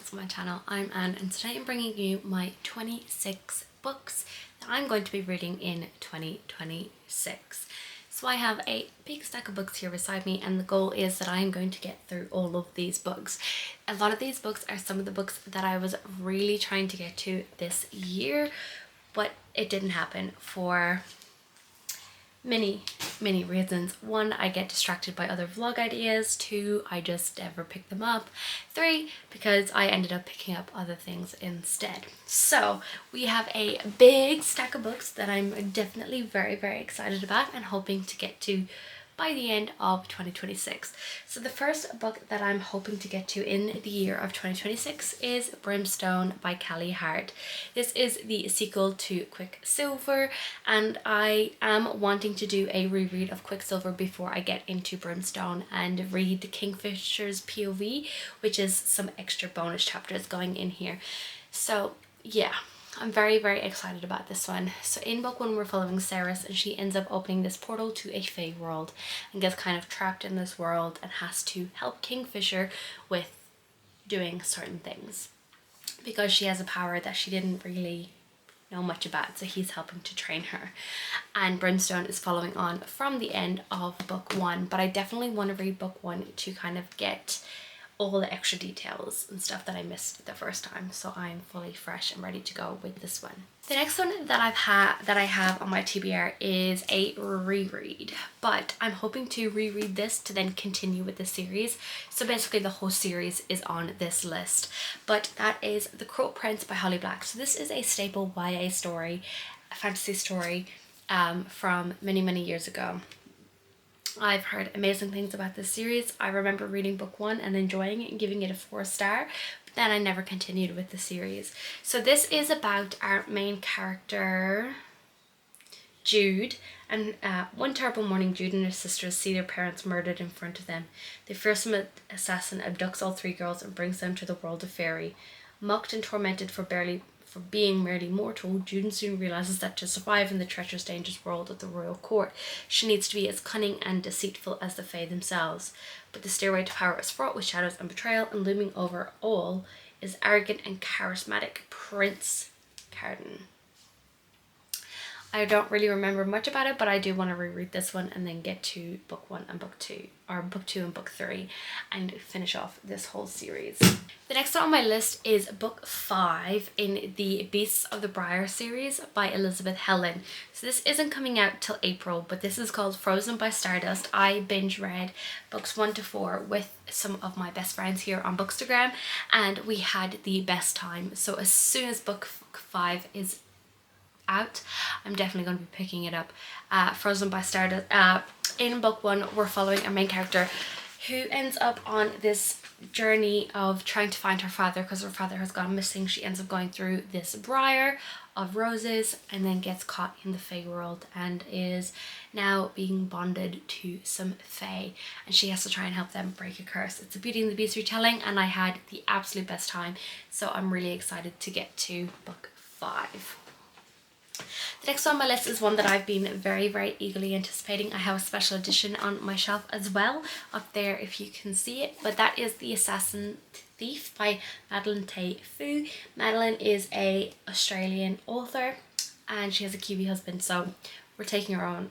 to my channel. I'm Anne and today I'm bringing you my 26 books that I'm going to be reading in 2026. So I have a big stack of books here beside me and the goal is that I am going to get through all of these books. A lot of these books are some of the books that I was really trying to get to this year, but it didn't happen for many reasons. One, I get distracted by other vlog ideas. Two, I just never pick them up. Three, because I ended up picking up other things instead. So we have a big stack of books that I'm definitely very excited about and hoping to get to by the end of 2026. So the first book that I'm hoping to get to in the year of 2026 is Brimstone by Callie Hart. This is the sequel to Quicksilver and I am wanting to do a reread of Quicksilver before I get into Brimstone and read Kingfisher's POV, which is some extra bonus chapters going in here. So yeah, I'm very excited about this one. So in book one we're following Ceres and she ends up opening this portal to a fae world and gets kind of trapped in this world and has to help Kingfisher with doing certain things because she has a power that she didn't really know much about, so he's helping to train her. And Brimstone is following on from the end of book one, but I definitely want to read book one to kind of get all the extra details and stuff that I missed the first time, so I'm fully fresh and ready to go with this one. The next one that I have on my TBR is a reread, but I'm hoping to reread this to then continue with the series. So basically the whole series is on this list, but that is The Cruel Prince by Holly Black. So this is a staple YA story, a fantasy story from many years ago. I've heard amazing things about this series. I remember reading book one and enjoying it and giving it a 4-star, but then I never continued with the series. So this is about our main character, Jude, and one terrible morning Jude and her sisters see their parents murdered in front of them. The fearsome assassin abducts all 3 girls and brings them to the world of fairy. Mocked and tormented for being merely mortal, Jude soon realizes that to survive in the treacherous, dangerous world of the royal court, she needs to be as cunning and deceitful as the Fae themselves. But the stairway to power is fraught with shadows and betrayal, and looming over all is arrogant and charismatic Prince Carden. I don't really remember much about it, but I do want to reread this one and then get to book one and book two, or book two and book three, and finish off this whole series. The next one on my list is book 5 in the Beasts of the Briar series by Elizabeth Helen. So this isn't coming out till April, but this is called Frozen by Stardust. I binge read books 1 to 4 with some of my best friends here on Bookstagram, and we had the best time. So as soon as book 5 is out, I'm definitely going to be picking it up. Frozen by Stardust. In book 1 we're following our main character who ends up on this journey of trying to find her father because her father has gone missing. She ends up going through this briar of roses and then gets caught in the fae world and is now being bonded to some fae, and she has to try and help them break a curse. It's a Beauty and the Beast retelling and I had the absolute best time, so I'm really excited to get to book 5. The next on my list is one that I've been very eagerly anticipating. I have a special edition on my shelf as well, up there if you can see it, but that is The Assassin Thief by Madeline Tay Fu. Madeline is a Australian author and she has a Kiwi husband, so we're taking her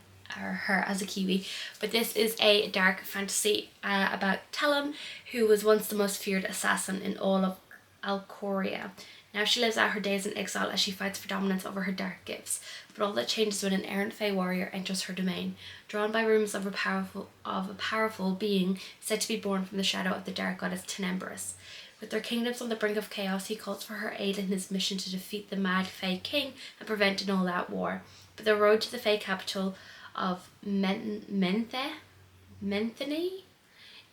as a Kiwi. But this is a dark fantasy about Talum, who was once the most feared assassin in all of Alcoria. Now she lives out her days in exile as she fights for dominance over her dark gifts, but all that changes when an errant fae warrior enters her domain. Drawn by rumours of a powerful being said to be born from the shadow of the dark goddess Tenebris. With their kingdoms on the brink of chaos, he calls for her aid in his mission to defeat the mad fae king and prevent an all-out war. But the road to the fae capital of Menthene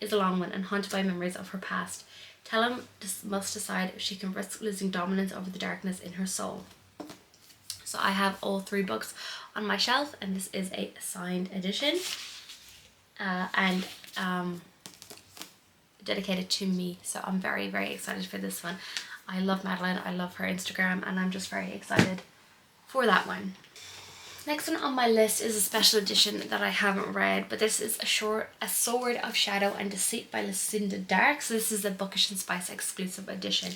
is a long one and haunted by memories of her past. Talum must decide if she can risk losing dominance over the darkness in her soul. So I have all 3 books on my shelf and this is a signed edition and dedicated to me, so I'm very excited for this one. I love Madeline, I love her Instagram, and I'm just very excited for that one. Next one on my list is a special edition that I haven't read, but this is A Sword of Shadow and Deceit by Lucinda Dark. So this is a Bookish and Spice exclusive edition,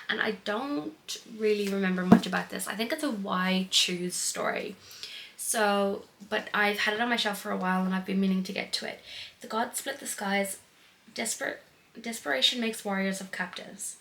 and I don't really remember much about this. I think it's a Why Choose story. So, but I've had it on my shelf for a while and I've been meaning to get to it. The gods split the skies. Desperation makes warriors of captives.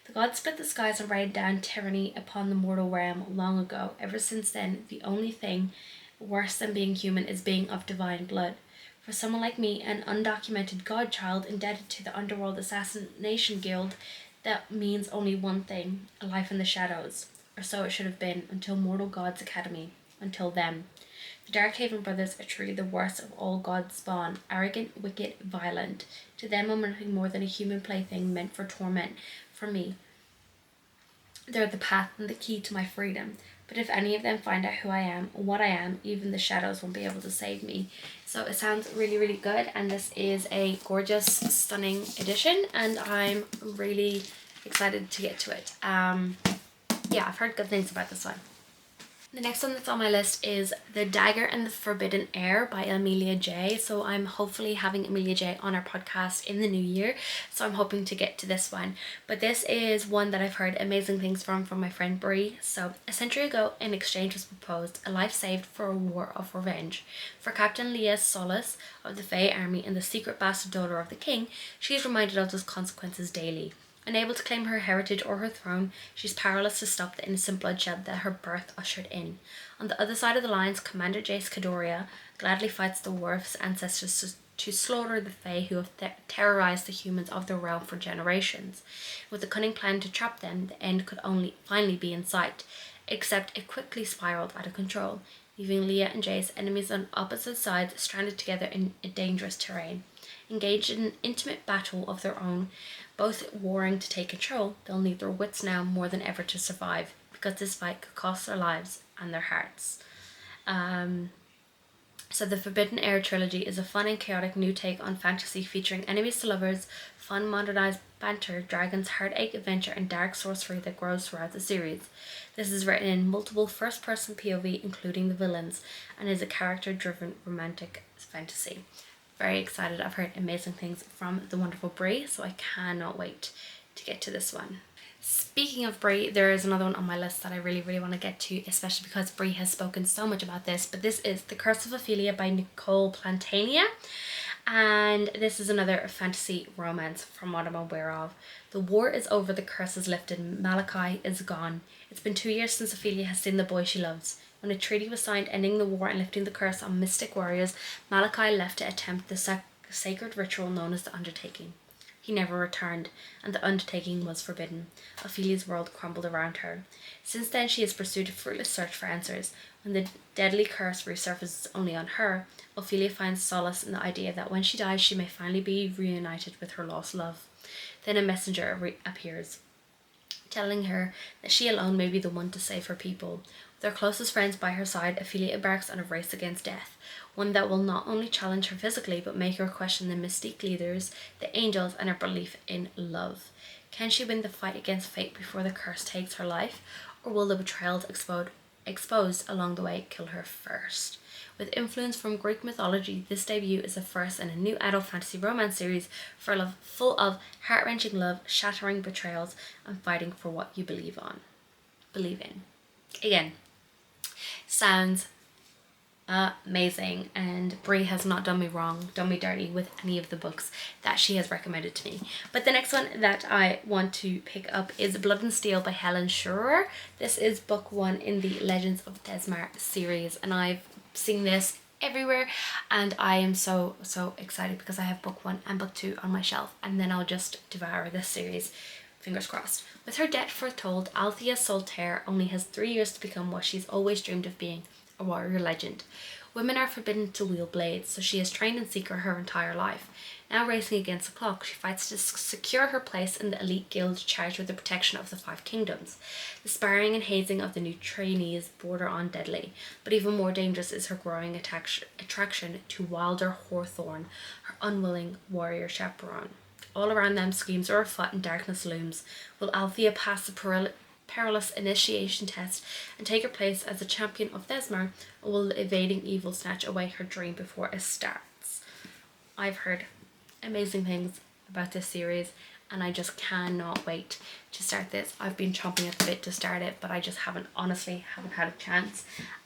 The gods split the skies and rained down tyranny upon the mortal realm long ago. Ever since then, the only thing worse than being human is being of divine blood. For someone like me, an undocumented godchild indebted to the Underworld Assassination Guild, that means only one thing: a life in the shadows. Or so it should have been, until Mortal Gods Academy. Until them. The Darkhaven brothers are truly the worst of all God's spawn, arrogant, wicked, violent. To them I'm nothing more than a human plaything meant for torment. For me, they're the path and the key to my freedom. But if any of them find out who I am, or what I am, even the shadows won't be able to save me. So it sounds really, really good, and this is a gorgeous, stunning edition, and I'm really excited to get to it. Yeah, I've heard good things about this one. The next one that's on my list is The Dagger and the Forbidden Heir by Amelia J. So I'm hopefully having Amelia J on our podcast in the new year. So I'm hoping to get to this one. But this is one that I've heard amazing things from my friend Brie. So a century ago, an exchange was proposed, a life saved for a war of revenge. For Captain Leah Solis of the Fae Army and the secret bastard daughter of the king, she is reminded of those consequences daily. Unable to claim her heritage or her throne, she's powerless to stop the innocent bloodshed that her birth ushered in. On the other side of the lines, Commander Jace Kadoria gladly fights the war of his ancestors to slaughter the Fae who have terrorized the humans of the realm for generations. With a cunning plan to trap them, the end could only finally be in sight, except it quickly spiraled out of control, leaving Leah and Jace, enemies on opposite sides, stranded together in a dangerous terrain. Engaged in an intimate battle of their own, both warring to take control, they'll need their wits now more than ever to survive, because this fight could cost their lives and their hearts. So the Forbidden Heir trilogy is a fun and chaotic new take on fantasy featuring enemies to lovers, fun modernized banter, dragons, heartache, adventure, and dark sorcery that grows throughout the series. This is written in multiple first-person POV, including the villains, and is a character-driven romantic fantasy. Very excited. I've heard amazing things from the wonderful Brie, so I cannot wait to get to this one. Speaking of Brie, there is another one on my list that I really, really want to get to, especially because Brie has spoken so much about this, but this is The Curse of Ophelia by Nicole Plantania, and this is another fantasy romance from what I'm aware of. The war is over, the curse is lifted, Malachi is gone. It's been 2 years since Ophelia has seen the boy she loves. When a treaty was signed ending the war and lifting the curse on mystic warriors, Malachi left to attempt the sacred ritual known as the Undertaking. He never returned, and the Undertaking was forbidden. Ophelia's world crumbled around her. Since then, she has pursued a fruitless search for answers. When the deadly curse resurfaces only on her, Ophelia finds solace in the idea that when she dies, she may finally be reunited with her lost love. Then a messenger appears, telling her that she alone may be the one to save her people. With her closest friends by her side, Ophelia embarks on a race against death, one that will not only challenge her physically, but make her question the mystique leaders, the angels, and her belief in love. Can she win the fight against fate before the curse takes her life, or will the betrayals exposed along the way kill her first? With influence from Greek mythology, this debut is a first in a new adult fantasy romance series full of heart-wrenching love, shattering betrayals, and fighting for what you believe in. Again, sounds amazing, and Brie has not done me dirty with any of the books that she has recommended to me. But the next one that I want to pick up is Blood and Steel by Helen Schurer. This is book 1 in the Legends of Desmar series, and I've seen this everywhere, and I am so excited because I have book 1 and book 2 on my shelf, and then I'll just devour this series. Fingers crossed. With her death foretold, Althea Soltaire only has 3 years to become what she's always dreamed of being, a warrior legend. Women are forbidden to wield blades, so she has trained in Seeker her entire life. Now racing against the clock, she fights to secure her place in the elite guild charged with the protection of the 5 kingdoms. The sparring and hazing of the new trainees border on deadly, but even more dangerous is her growing attraction to Wilder Hawthorne, her unwilling warrior chaperone. All around them, schemes are afoot and darkness looms. Will Althea pass the perilous initiation test and take her place as a champion of Thesmar, or will the evading evil snatch away her dream before it starts? I've heard amazing things about this series and I just cannot wait to start this. I've been chomping at the bit to start it, but I just honestly haven't had a chance,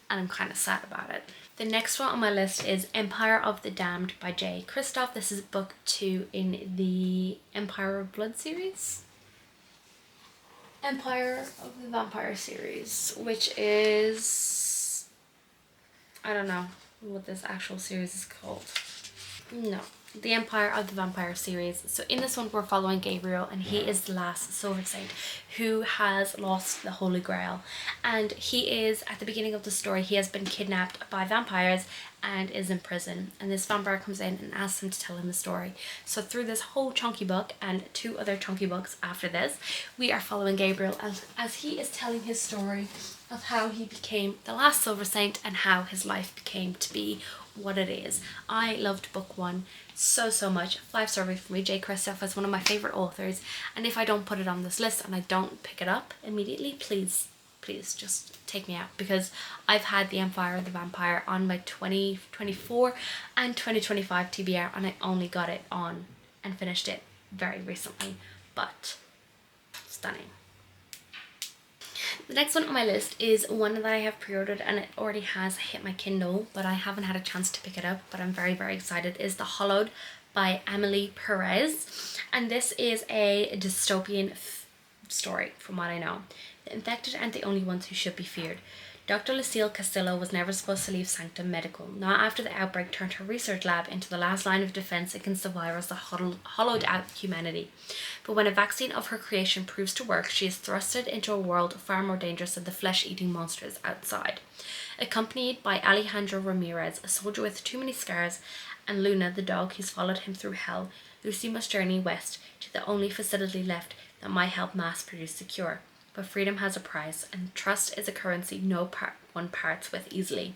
and I'm kind of sad about it. The next one on my list is Empire of the Damned by J. Kristoff. This is book 2 in the Empire of Blood series. Empire of the Vampire series, which is, I don't know what this actual series is called. No, the Empire of the Vampire series. So in this one we're following Gabriel, and he is the last Silver Saint who has lost the Holy Grail, and he is, at the beginning of the story, he has been kidnapped by vampires and is in prison, and this vampire comes in and asks him to tell him the story. So through this whole chunky book and 2 other chunky books after this, we are following Gabriel as he is telling his story of how he became the last Silver Saint and how his life became to be what it is. I loved book 1 so much. 5-star review for me. J. Kristoff is one of my favorite authors, and if I don't put it on this list and I don't pick it up immediately, please just take me out, because I've had the Empire of the Vampire on my 2024 and 2025 TBR, and I only got it on and finished it very recently, but stunning. The next one on my list is one that I have pre-ordered and it already has hit my Kindle, but I haven't had a chance to pick it up, but I'm very excited. Is The Hollowed by Emily Perez, and this is a dystopian story from what I know. The infected aren't the only ones who should be feared. Dr. Lucille Castillo was never supposed to leave Sanctum Medical, not after the outbreak turned her research lab into the last line of defense against the virus that hollowed out humanity. But when a vaccine of her creation proves to work, she is thrusted into a world far more dangerous than the flesh-eating monsters outside. Accompanied by Alejandro Ramirez, a soldier with too many scars, and Luna, the dog who's followed him through hell, Lucy must journey west to the only facility left that might help mass-produce the cure. But freedom has a price, and trust is a currency one parts with easily.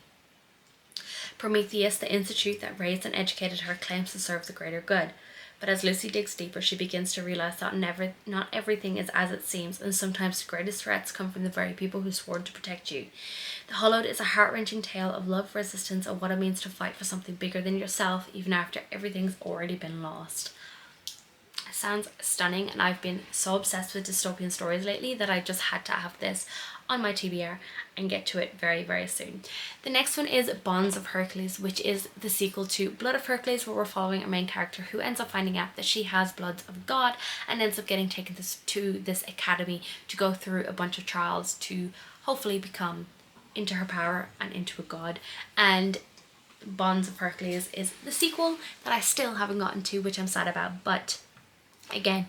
Prometheus, the institute that raised and educated her, claims to serve the greater good. But as Lucy digs deeper, she begins to realize that not everything is as it seems, and sometimes the greatest threats come from the very people who swore to protect you. The Hollowed is a heart-wrenching tale of love, resistance, and what it means to fight for something bigger than yourself, even after everything's already been lost. Sounds stunning, and I've been so obsessed with dystopian stories lately that I just had to have this on my TBR and get to it very soon. The next one is Bonds of Hercules, which is the sequel to Blood of Hercules, where we're following a main character who ends up finding out that she has blood of God and ends up getting taken to this academy to go through a bunch of trials to hopefully become into her power and into a god. And Bonds of Hercules is the sequel that I still haven't gotten to, which I'm sad about, but again,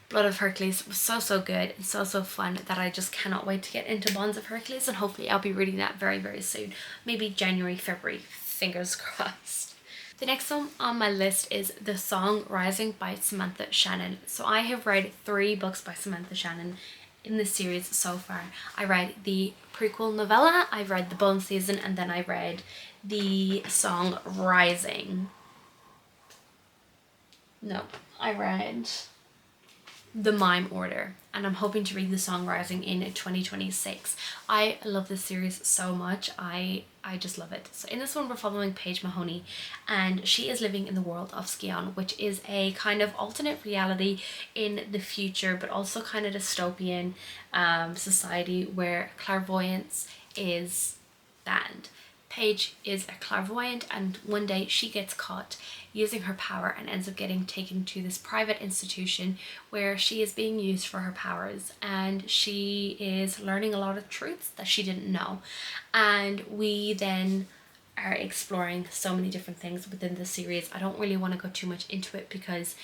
Blood of Hercules was so good and so fun that I just cannot wait to get into Bonds of Hercules, and hopefully I'll be reading that very soon. Maybe January, February, fingers crossed. The next one on my list is The Song Rising by Samantha Shannon. So I have read 3 books by Samantha Shannon in this series so far. I read the prequel novella, I read the Bone Season, and then I read The Song Rising. No, I read The Mime Order, and I'm hoping to read The Song Rising in 2026. I love this series so much. I just love it. So in this one we're following Paige Mahoney, and she is living in the world of Scion, which is a kind of alternate reality in the future, but also kind of dystopian society where clairvoyance is banned. Paige is a clairvoyant, and one day she gets caught using her power and ends up getting taken to this private institution where she is being used for her powers, and she is learning a lot of truths that she didn't know. And we then are exploring so many different things within the series. I don't really want to go too much into it because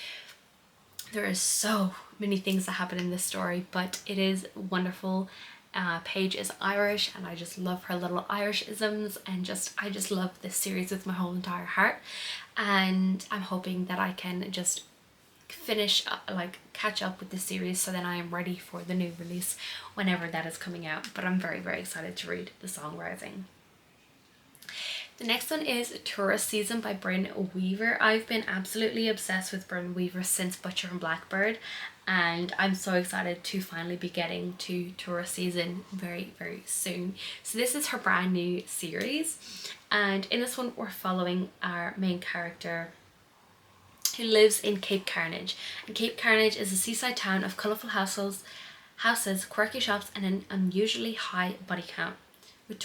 there is so many things that happen in this story, but it is wonderful. Paige is Irish, and I just love her little Irish-isms, and I just love this series with my whole entire heart, and I'm hoping that I can just finish catch up with the series so then I am ready for the new release whenever that is coming out. But I'm very excited to read The Song Rising. The next one is Tourist Season by Bryn Weaver. I've been absolutely obsessed with Bryn Weaver since Butcher and Blackbird, and I'm so excited to finally be getting to Tourist Season very, very soon. So this is her brand new series, and in this one we're following our main character who lives in Cape Carnage. And Cape Carnage is a seaside town of colourful houses, quirky shops, and an unusually high body count. With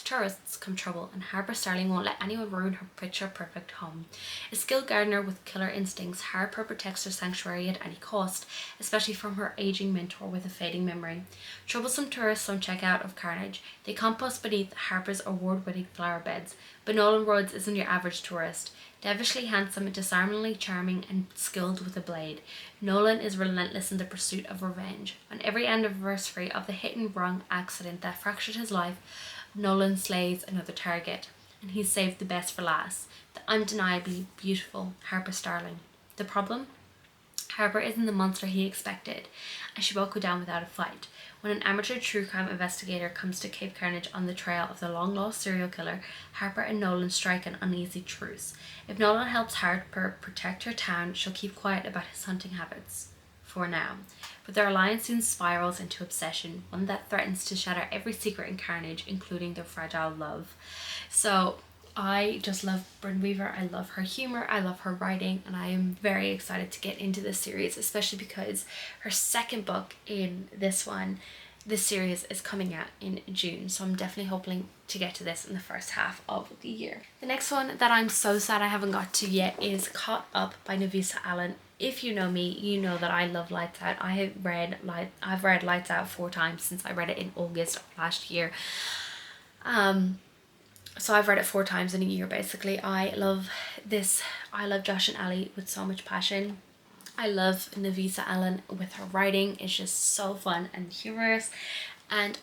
tourists come trouble, and Harper Starling won't let anyone ruin her picture-perfect home. A skilled gardener with killer instincts, Harper protects her sanctuary at any cost, especially from her aging mentor with a fading memory. Troublesome tourists don't check out of Carnage. They compost beneath Harper's award-winning flower beds, but Nolan Rhodes isn't your average tourist. Devilishly handsome, disarmingly charming, and skilled with a blade, Nolan is relentless in the pursuit of revenge. On every anniversary of the hit-and-run accident that fractured his life, Nolan slays another target, and he's saved the best for last, the undeniably beautiful Harper Starling. The problem? Harper isn't the monster he expected, and she won't go down without a fight. When an amateur true crime investigator comes to Cape Carnage on the trail of the long-lost serial killer, Harper and Nolan strike an uneasy truce. If Nolan helps Harper protect her town, she'll keep quiet about his hunting habits. For now. But their alliance soon spirals into obsession, one that threatens to shatter every secret in Carnage, including their fragile love. So I just love Bryn Weaver. I love her humour, I love her writing, and I am very excited to get into this series, especially because her second book in this series is coming out in June, so I'm definitely hoping to get to this in the first half of the year. The next one that I'm so sad I haven't got to yet is Caught Up by Navisa Allen. If you know me, you know that I love Lights Out. I've read Lights Out 4 times since I read it in August of last year. So I've read it 4 times in a year basically. I love this. I love Josh and Ali with so much passion. I love Navisa Allen with her writing. It's just so fun and humorous, and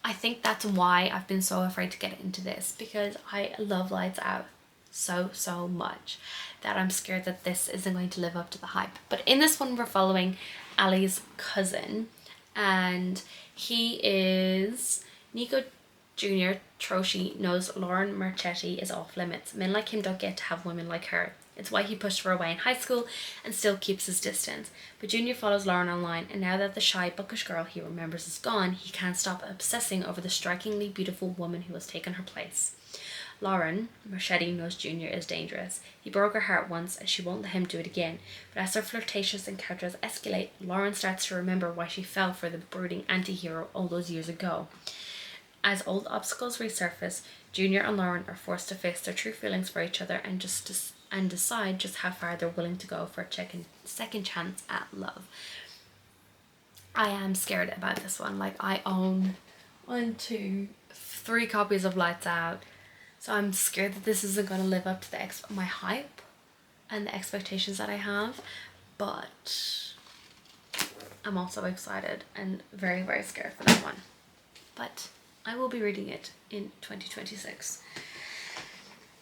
I think that's why I've been so afraid to get into this, because I love Lights Out so much that I'm scared that this isn't going to live up to the hype. But in this one we're following Ali's cousin, and he is Nico Jr. Troshi knows Lauren Marchetti is off limits. Men like him don't get to have women like her. It's why he pushed her away in high school and still keeps his distance. But Junior follows Lauren online, and now that the shy, bookish girl he remembers is gone, he can't stop obsessing over the strikingly beautiful woman who has taken her place. Lauren Marchetti knows Junior is dangerous. He broke her heart once, and she won't let him do it again. But as their flirtatious encounters escalate, Lauren starts to remember why she fell for the brooding anti-hero all those years ago. As old obstacles resurface, Junior and Lauren are forced to face their true feelings for each other and decide just how far they're willing to go for a second chance at love. I am scared about this one. Like, I own 1, 2, 3 copies of Lights Out, so I'm scared that this isn't going to live up to my hype and the expectations that I have, but I'm also excited and very, very scared for that one. But I will be reading it in 2026.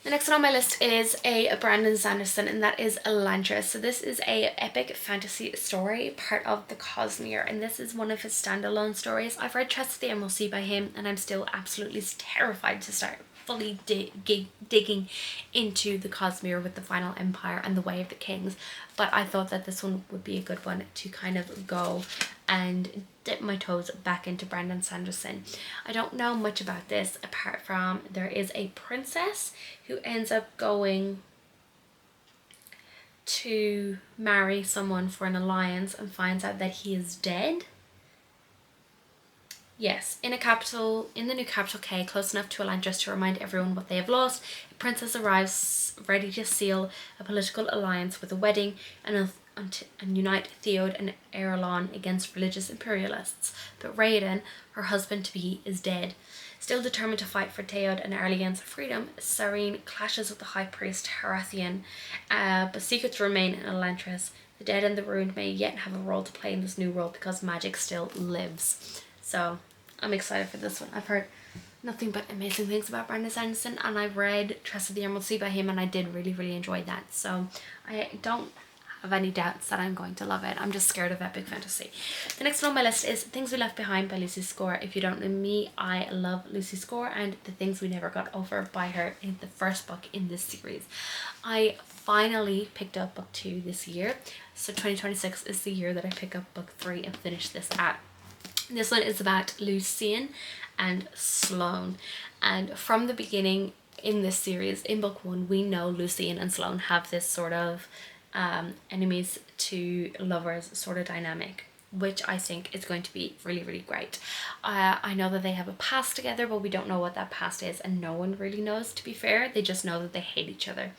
The next one on my list is a Brandon Sanderson, and that is Elantris. So this is a epic fantasy story, part of the Cosmere, and this is one of his standalone stories. I've read Trust of the Emerald Sea by him, and I'm still absolutely terrified to start fully digging into the Cosmere with the Final Empire and the Way of the Kings. But I thought that this one would be a good one to kind of go and dip my toes back into Brandon Sanderson. I don't know much about this apart from there is a princess who ends up going to marry someone for an alliance and finds out that he is dead. Yes, in the new capital K, close enough to Elantris to remind everyone what they have lost, a princess arrives ready to seal a political alliance with a wedding and unite Theod and Erelon against religious imperialists. But Raoden, her husband-to-be, is dead. Still determined to fight for Theod and Arleon's freedom, Sarene clashes with the high priest Harathian, but secrets remain in Elantris. The dead and the ruined may yet have a role to play in this new world because magic still lives. So I'm excited for this one. I've heard nothing but amazing things about Brandon Sanderson, and I've read Trust of the Emerald Sea by him, and I did really, really enjoy that. So I don't have any doubts that I'm going to love it. I'm just scared of epic fantasy. The next one on my list is Things We Left Behind by Lucy Score. If you don't know me, I love Lucy Score and The Things We Never Got Over by her in the first book in this series. I finally picked up book 2 this year, so 2026 is the year that I pick up book 3 and finish this at. This one is about Lucian and Sloane, and from the beginning in this series, in book 1, we know Lucian and Sloane have this sort of enemies to lovers sort of dynamic, which I think is going to be really, really great. I know that they have a past together, but we don't know what that past is, and no one really knows, to be fair. They just know that they hate each other.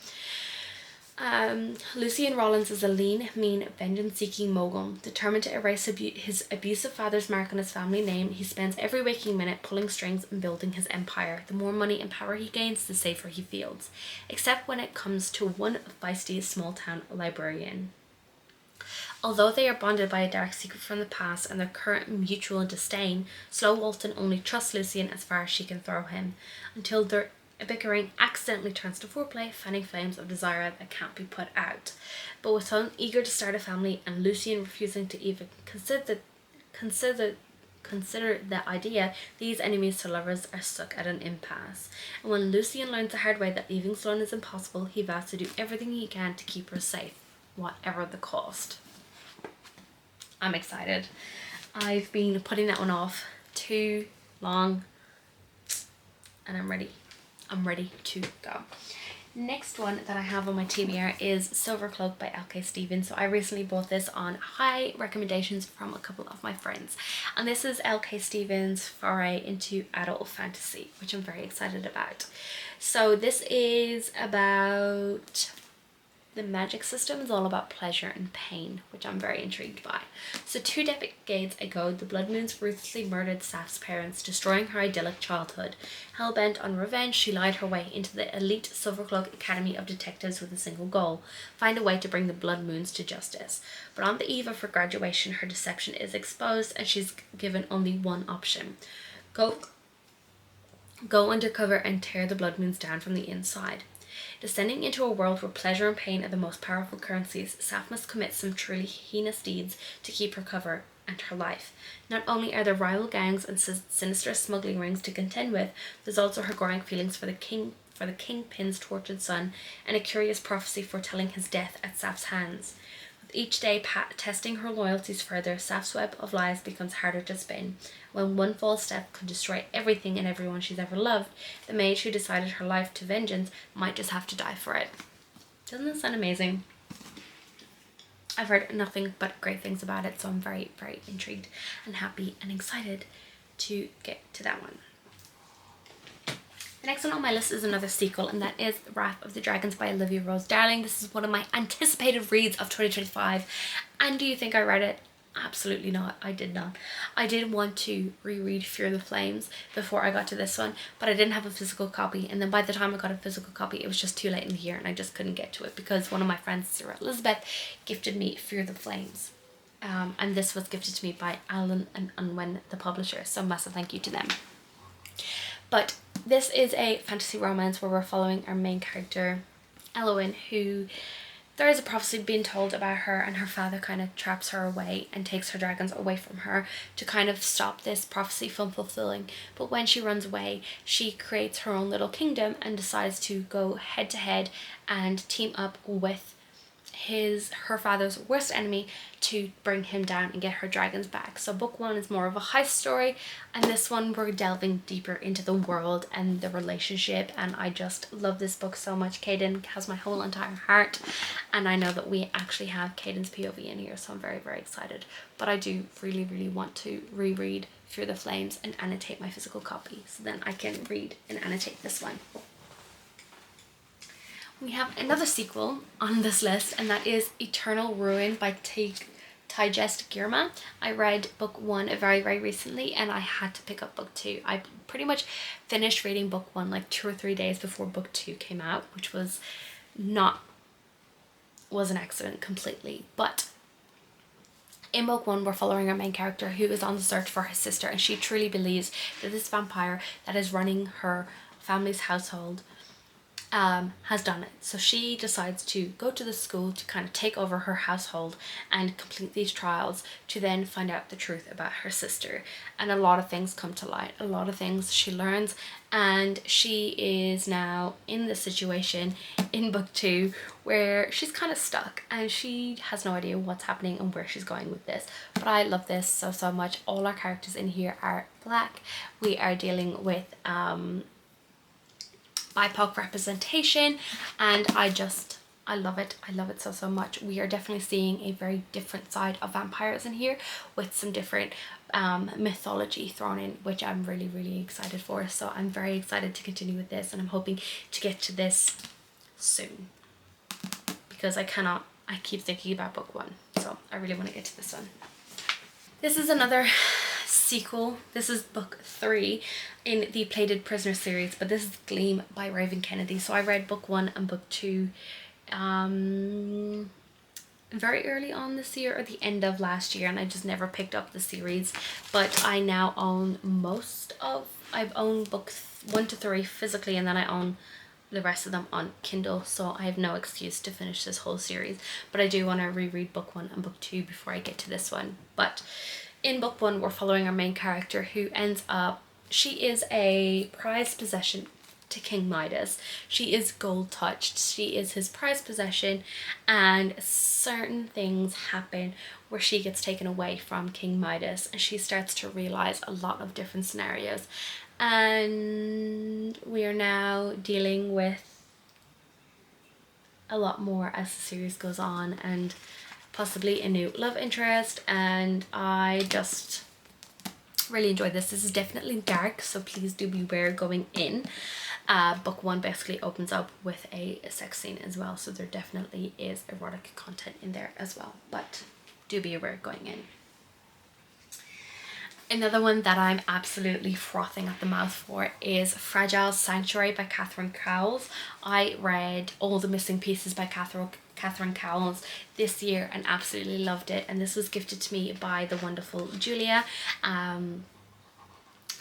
Lucian Rollins is a lean, mean, vengeance-seeking mogul. Determined to erase his abusive father's mark on his family name, he spends every waking minute pulling strings and building his empire. The more money and power he gains, the safer he feels. Except when it comes to one feisty small-town librarian. Although they are bonded by a dark secret from the past and their current mutual disdain, Slow Walton only trusts Lucian as far as she can throw him, until their bickering accidentally turns to foreplay, fanning flames of desire that can't be put out. But with Sloane eager to start a family and Lucian refusing to even consider the idea, these enemies to lovers are stuck at an impasse. And when Lucian learns the hard way that leaving Sloane is impossible, he vows to do everything he can to keep her safe, whatever the cost. I'm excited. I've been putting that one off too long, and I'm ready. I'm ready to go. Next one that I have on my TBR is Silver Cloak by L.K. Stevens. So I recently bought this on high recommendations from a couple of my friends. And this is L.K. Stevens' foray into adult fantasy, which I'm very excited about. So this is about the magic system. Is all about pleasure and pain, which I'm very intrigued by. So 2 decades ago, the Blood Moons ruthlessly murdered Saf's parents, destroying her idyllic childhood. Hell-bent on revenge, she lied her way into the elite Silvercloak Academy of Detectives with a single goal: find a way to bring the Blood Moons to justice. But on the eve of her graduation, her deception is exposed and she's given only one option. Go undercover and tear the Blood Moons down from the inside. Descending into a world where pleasure and pain are the most powerful currencies, Saf must commit some truly heinous deeds to keep her cover and her life. Not only are there rival gangs and sinister smuggling rings to contend with, there's also her growing feelings for the Kingpin's tortured son, and a curious prophecy foretelling his death at Saf's hands. With each day testing her loyalties further, Saf's web of lies becomes harder to spin. When one false step could destroy everything and everyone she's ever loved, the mage who decided her life to vengeance might just have to die for it. Doesn't that sound amazing? I've heard nothing but great things about it, so I'm very, very intrigued and happy and excited to get to that one. The next one on my list is another sequel, and that is Wrath of the Dragons by Olivia Rose Darling. This is one of my anticipated reads of 2025. And do you think I read it? Absolutely not. I did not. I did want to reread Fear the Flames before I got to this one, but I didn't have a physical copy, and then by the time I got a physical copy, it was just too late in the year and I just couldn't get to it because one of my friends, Sarah Elizabeth, gifted me Fear the Flames. And this was gifted to me by Alan and Unwin, the publisher, so massive thank you to them. But this is a fantasy romance where we're following our main character, Eowyn, who there is a prophecy being told about her, and her father kind of traps her away and takes her dragons away from her to kind of stop this prophecy from fulfilling. But when she runs away, she creates her own little kingdom and decides to go head to head and team up with her father's worst enemy to bring him down and get her dragons back. So book 1 is more of a heist story, and this one we're delving deeper into the world and the relationship, and I just love this book so much. Caden has my whole entire heart, and I know that we actually have Caden's POV in here, so I'm very, very excited. But I do really, really want to reread Fear the Flames and annotate my physical copy, so then I can read and annotate this one. We have another sequel on this list, and that is Eternal Ruin by Tigest Girma. I read book 1 very, very recently, and I had to pick up book 2. I pretty much finished reading book 1 like 2 or 3 days before book 2 came out, which was an accident completely. But in book 1, we're following our main character who is on the search for his sister, and she truly believes that this vampire that is running her family's household has done it. So she decides to go to the school to kind of take over her household and complete these trials to then find out the truth about her sister. And a lot of things come to light, a lot of things she learns, and she is now in the situation in book 2 where she's kind of stuck and she has no idea what's happening and where she's going with this. But I love this so much. All our characters in here are black. We are dealing with BIPOC representation, and I love it. I love it so much. We are definitely seeing a very different side of vampires in here with some different mythology thrown in, which I'm really excited for. So I'm very excited to continue with this, and I'm hoping to get to this soon because I keep thinking about book 1, so I really want to get to this one. This is another sequel. This is book 3 in the Plated Prisoner series, but this is Gleam by Raven Kennedy. So I read book 1 and book 2 very early on this year or the end of last year, and I just never picked up the series. But I now own I've owned books 1 to 3 physically, and then I own the rest of them on Kindle, so I have no excuse to finish this whole series. But I do want to reread book 1 and book 2 before I get to this one. But in book 1, we're following our main character who ends up, she is a prized possession to King Midas. She is gold touched. She is his prized possession, and certain things happen where she gets taken away from King Midas, and she starts to realize a lot of different scenarios. And we are now dealing with a lot more as the series goes on, and possibly a new love interest, and I just really enjoyed this. This is definitely dark, so please do beware going in. Book 1 basically opens up with a sex scene as well, so there definitely is erotic content in there as well, but do be aware going in. Another one that I'm absolutely frothing at the mouth for is Fragile Sanctuary by Catherine Cowles. I read All the Missing Pieces by Catherine Cowles this year and absolutely loved it, and this was gifted to me by the wonderful Julia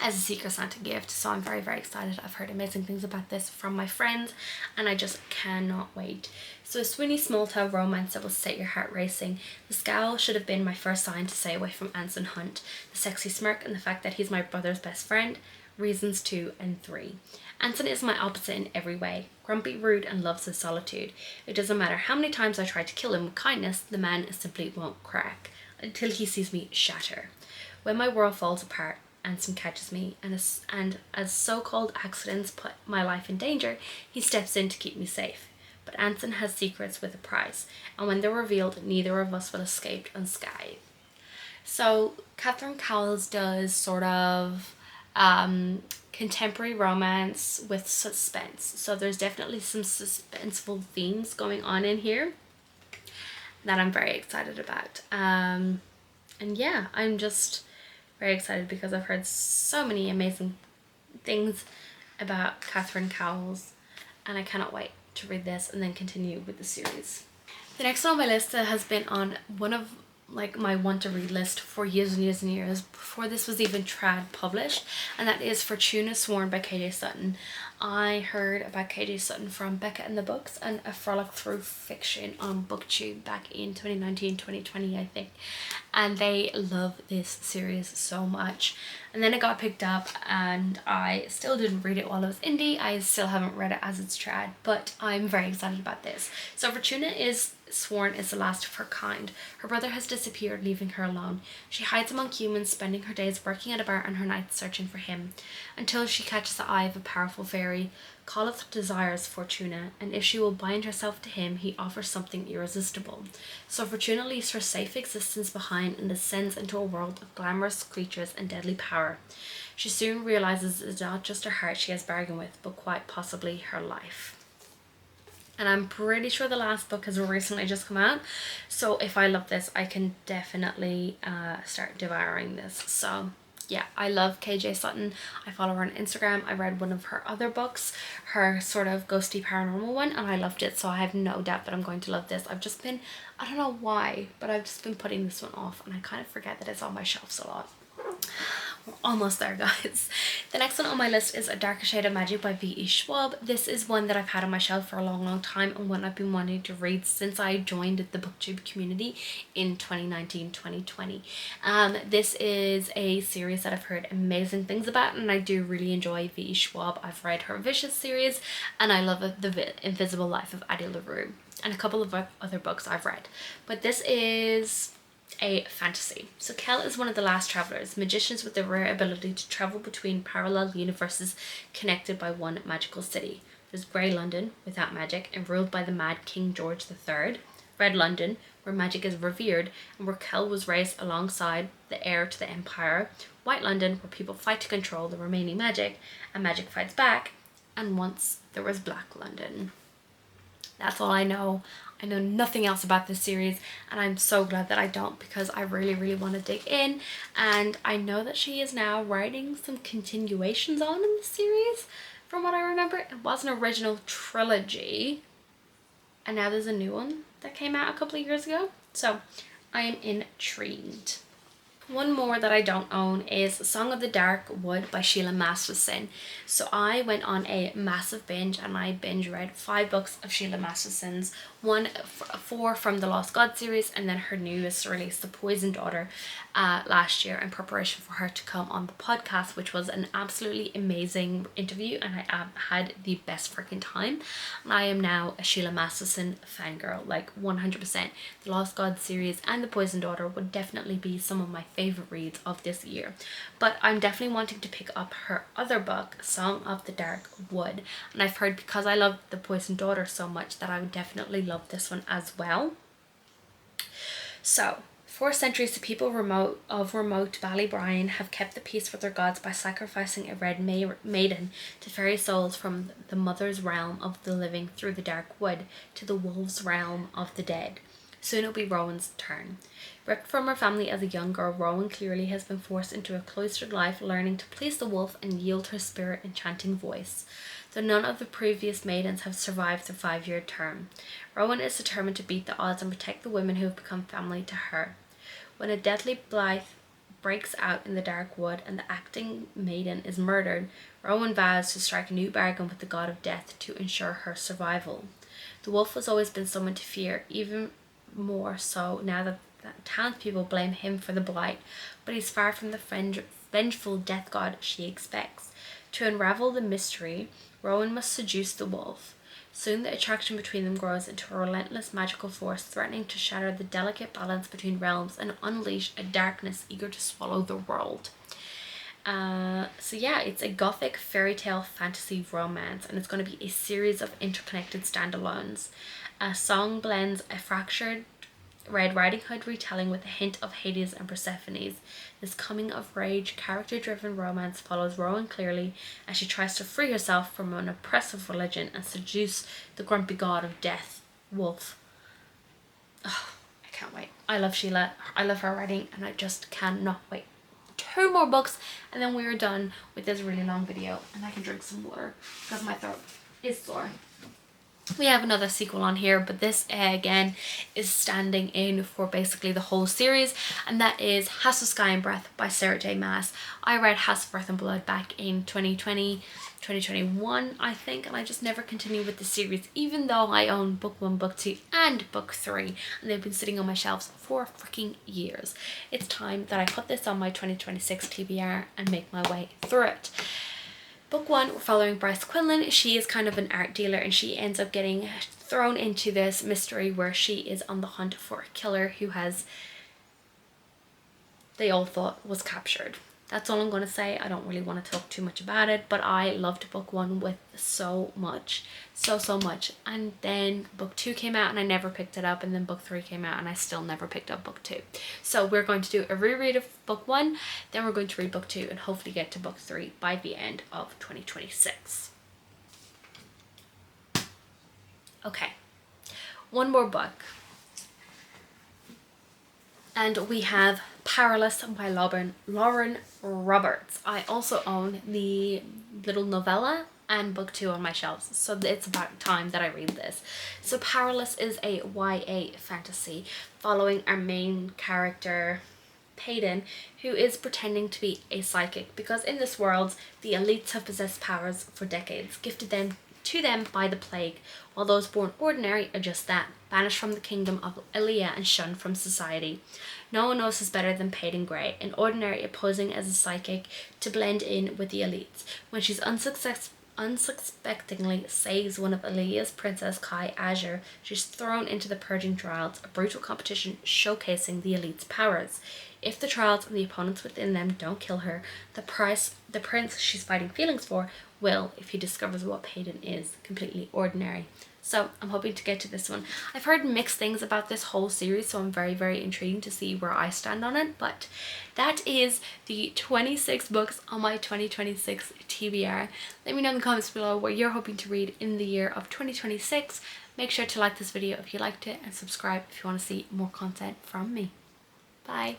as a Secret Santa gift, so I'm very excited. I've heard amazing things about this from my friends, and I just cannot wait. So a Sweeney small town romance that will set your heart racing. The scowl should have been my first sign to stay away from Anson Hunt. The sexy smirk and the fact that he's my brother's best friend. Reasons 2 and 3. Anson is my opposite in every way. Grumpy, rude, and loves his solitude. It doesn't matter how many times I try to kill him with kindness, the man simply won't crack, until he sees me shatter. When my world falls apart, Anson catches me, and as so-called accidents put my life in danger, he steps in to keep me safe. But Anson has secrets with a price, and when they're revealed, neither of us will escape unscathed. So Catherine Cowles does sort of contemporary romance with suspense. So there's definitely some suspenseful themes going on in here that I'm very excited about. And yeah, I'm just very excited because I've heard so many amazing things about Catherine Cowles, and I cannot wait to read this and then continue with the series. The next one on my list has been on one of my want to read list for years and years before this was even trad published, and that is Fortuna Sworn by KJ Sutton. I heard about KJ Sutton from Becca and the Books and A Frolic Through Fiction on BookTube back in 2019-2020 I think, and they love this series so much. And then it got picked up and I still didn't read it while it was indie. I still haven't read it as it's trad, but I'm very excited about this. So Fortuna Sworn is the last of her kind. Her brother has disappeared, leaving her alone. She hides among humans, spending her days working at a bar and her nights searching for him, until she catches the eye of a powerful fairy, calleth desires Fortuna, and if she will bind herself to him, he offers something irresistible. So Fortuna leaves her safe existence behind and descends into a world of glamorous creatures and deadly power. She soon realizes it's not just her heart she has bargained with, but quite possibly her life. And I'm pretty sure the last book has recently just come out, so if I love this, I can definitely start devouring this. So yeah, I love KJ Sutton. I follow her on Instagram. I read one of her other books, her sort of ghosty paranormal one, and I loved it, so I have no doubt that I'm going to love this. I've just been, I don't know why, but I've just been putting this one off, and I kind of forget that it's on my shelves a lot. We're almost there, guys. The next one on my list is A Darker Shade of Magic by V.E. Schwab. This is one that I've had on my shelf for a long time, and one I've been wanting to read since I joined the booktube community in 2019-2020. This is a series that I've heard amazing things about, and I do really enjoy V.E. Schwab. I've read her Vicious series, and I love The Invisible Life of Addie LaRue, and a couple of other books I've read. But this is a fantasy. So Kel is one of the last travelers, magicians with the rare ability to travel between parallel universes connected by one magical city. There's Grey London, without magic and ruled by the mad King George III. Red London, where magic is revered and where Kel was raised alongside the heir to the empire. White London, where people fight to control the remaining magic and magic fights back. And once there was Black London. That's all I know. I know nothing else about this series, and I'm so glad that I don't, because I really want to dig in. And I know that she is now writing some continuations on in the series. From what I remember, it was an original trilogy, and now there's a new one that came out a couple of years ago. So I am intrigued. One more that I don't own is Song of the Dark Wood by Sheila Masterson. So I went on a massive binge, and I binge read 5 books of Sheila Masterson's, 4 from the Lost God series, and then her newest release, The Poisoned Daughter, last year, in preparation for her to come on the podcast, which was an absolutely amazing interview, and I had the best freaking time. And I am now a Sheila Masterson fangirl, like 100%. The Lost God series and The Poisoned Daughter would definitely be some of my favorite reads of this year, but I'm definitely wanting to pick up her other book, Song of the Dark Wood, and I've heard, because I love The Poisoned Daughter so much, that I would definitely love this one as well. So, for centuries, the people of remote Ballybrien have kept the peace with their gods by sacrificing a red maiden to ferry souls from the mother's realm of the living through the dark wood to the wolves' realm of the dead. Soon it'll be Rowan's turn. Ripped from her family as a young girl, Rowan clearly has been forced into a cloistered life, learning to please the wolf and yield her spirit enchanting voice. Though none of the previous maidens have survived the 5-year term, Rowan is determined to beat the odds and protect the women who have become family to her. When a deadly blight breaks out in the dark wood and the acting maiden is murdered, Rowan vows to strike a new bargain with the god of death to ensure her survival. The wolf has always been someone to fear, even more so now that townspeople blame him for the blight, but he's far from the vengeful death god she expects. To unravel the mystery, Rowan must seduce the wolf. Soon the attraction between them grows into a relentless magical force, threatening to shatter the delicate balance between realms and unleash a darkness eager to swallow the world. So yeah, it's a gothic fairy tale fantasy romance, and it's going to be a series of interconnected standalones. A song blends a fractured Red Riding Hood retelling with a hint of Hades and Persephone's. This coming-of-age, character-driven romance follows Rowan clearly as she tries to free herself from an oppressive religion and seduce the grumpy god of death, Wolf. Oh, I can't wait. I love Sheila. I love her writing, and I just cannot wait. 2 more books, and then we are done with this really long video, and I can drink some water because my throat is sore. We have another sequel on here, but this again is standing in for basically the whole series, and that is House of Sky and Breath by Sarah J Maas. I read House of Breath and Blood back in 2021 I think, and I just never continued with the series, even though I own book 1, book 2 and book 3, and they've been sitting on my shelves for freaking years. It's time that I put this on my 2026 TBR and make my way through it. Book 1, we're following Bryce Quinlan. She is kind of an art dealer, and she ends up getting thrown into this mystery where she is on the hunt for a killer who they all thought was captured. That's all I'm going to say. I don't really want to talk too much about it, but I loved book 1 with so much. So much. And then book 2 came out and I never picked it up, and then book 3 came out and I still never picked up book 2. So we're going to do a reread of book 1, then we're going to read book 2 and hopefully get to book 3 by the end of 2026. Okay, one more book. And we have Powerless by Lauren Roberts. I also own the little novella and book 2 on my shelves, so it's about time that I read this. So Powerless is a YA fantasy following our main character, Peyton, who is pretending to be a psychic, because in this world the elites have possessed powers for decades, gifted them to them by the plague, while those born ordinary are just that, banished from the kingdom of Elia and shunned from society. No one knows this better than Peyton Gray, an ordinary posing as a psychic to blend in with the elites. When she's unsuspectingly saves one of Elia's Princess Kai Azure, she's thrown into the Purging Trials, a brutal competition showcasing the elite's powers. If the trials and the opponents within them don't kill her, the prince she's fighting feelings for will, if he discovers what Peyton is, completely ordinary. So I'm hoping to get to this one. I've heard mixed things about this whole series, so I'm very, very intrigued to see where I stand on it. But that is the 26 books on my 2026 TBR. Let me know in the comments below what you're hoping to read in the year of 2026. Make sure to like this video if you liked it and subscribe if you want to see more content from me. Bye.